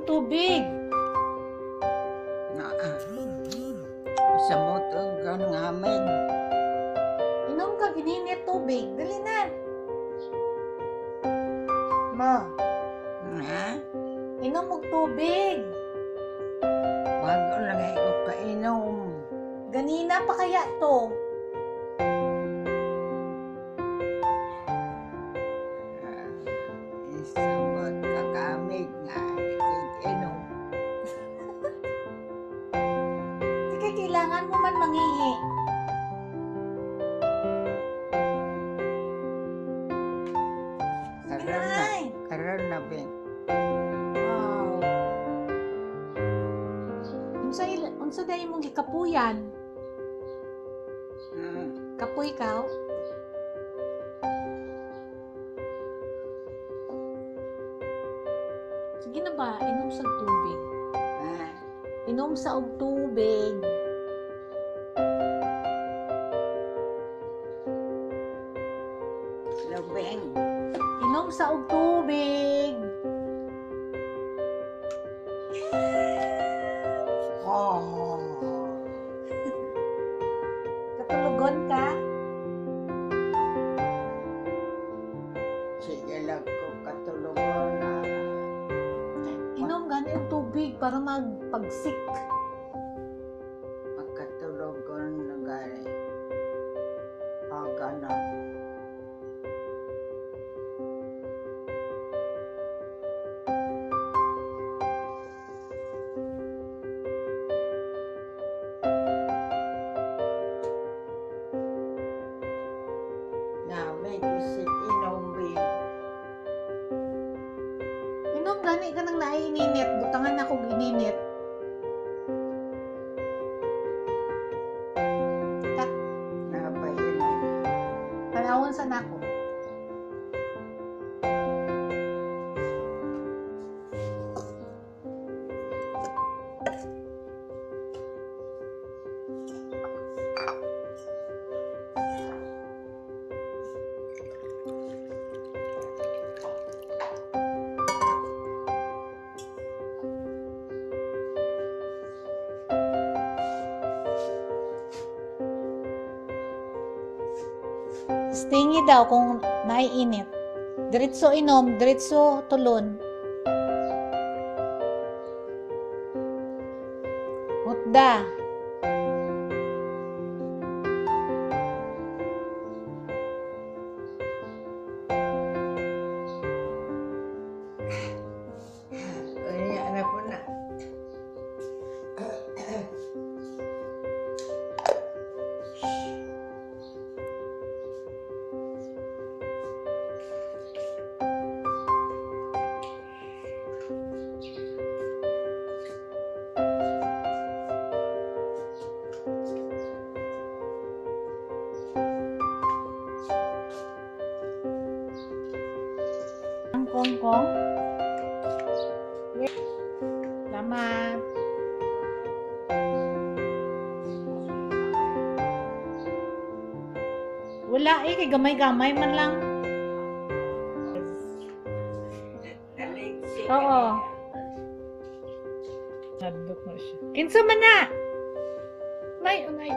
tubig. Sa moto, ganang hamig. Inom ka, gininit tubig. Dali na. Ma, Ha? inom mo tubig. Bago lang ako kainom. Ganina pa kaya to? Isang kakamig nga. Ikinom. Sige, kailangan mo man mangihi. Sige na, ay. Karon na, Ben. Wow. Unsa dahil mong gikapuyan? Kapoy ka? Sige na ba, inom sa tubig. Ha? Inom sa og tubig. Labeng. Inom sa og tubig. Oh. Katulugon ka? Sige lang ko katulungan na. Inom gani og tubig para magpagsik. Magkatulungan na gani. Aga na. May isip inom, Ben. Inom gani ka nang naiinit. Butangan ako gininit. Nabayin. Panawon sa nako. Stingy daw kung naiinit. Diretso inom, diretso tulon. Hutda. Ay, anak ko na. Ang kongkong. Salamat. Wala kay gamay-gamay man lang. Oo. Nadok na siya. Kinsa man na? May unay.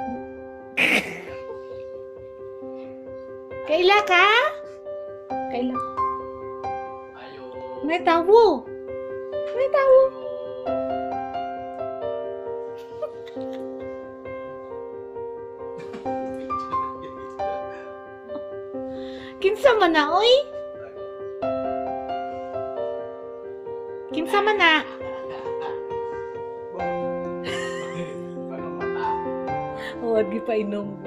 Kaila ka? Kaila. May tawo. May tawo. Kinsa man na, oy? Kinsa man na? Huwag pa inom.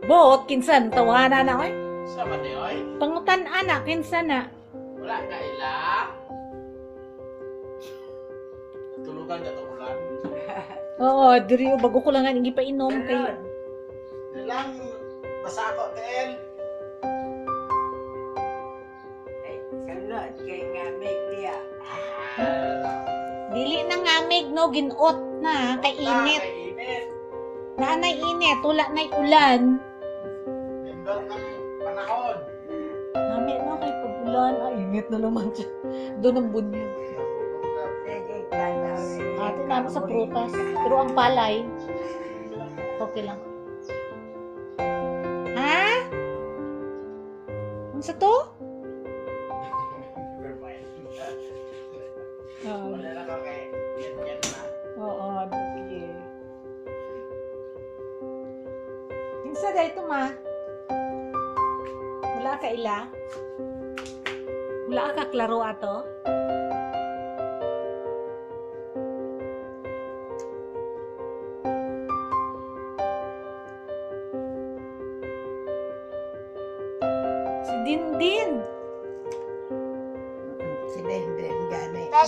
Bot, kinsan, tawanan na, oy? Sama ni oy. Pangutan anak, kinsan na? Wala ka ila. Tulugan ka tulugan. Oo, diri bago ko lang nga hindi pa inom kay. Nilang basa ako tel. Ay, salot kay nga may diya. Dili na ngamig no ginot na kay init. Init. Naanay init, wala nay ulan. Nindot ng panahon. Nami no kay pagulan, ay init na naman siya. Doon ang bunyag. na ako sa prutas. Pero ang palay, okay lang. Ha? Ano sa to? Oo. Wala na ka kay yan na. Oo, sige. Kinsa dahito ma? Wala ka ila? Wala ka klaro ato? Si Dindin. Si Denden gani. Ah,